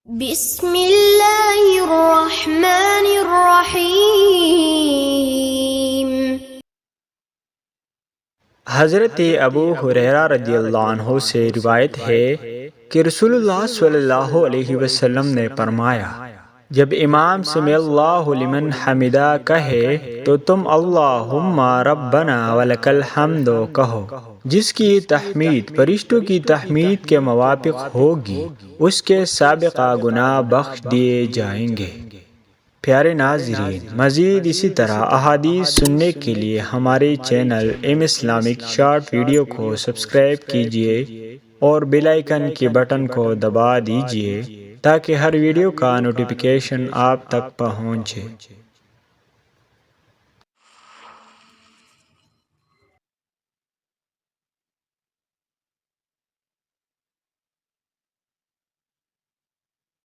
بسم اللہ الرحمن الرحیم۔ حضرت ابو ہریرہ رضی اللہ عنہ سے روایت ہے کہ رسول اللہ صلی اللہ علیہ وسلم نے فرمایا، جب امام سمع اللہ لمن حمدہ کہے تو تم اللہم ربنا ولک الحمد کہو۔ جس کی تحمید فرشتوں کی تحمید کے موافق ہوگی اس کے سابقہ گناہ بخش دیے جائیں گے۔ پیارے ناظرین، مزید اسی طرح احادیث سننے کے لیے ہمارے channel M Islamic short video کو سبسکرائب کیجیے اور بیل آئیکن کے بٹن کو دبا دیجیے تاکہ ہر ویڈیو کا نوٹیفیکیشن آپ تک پہنچے۔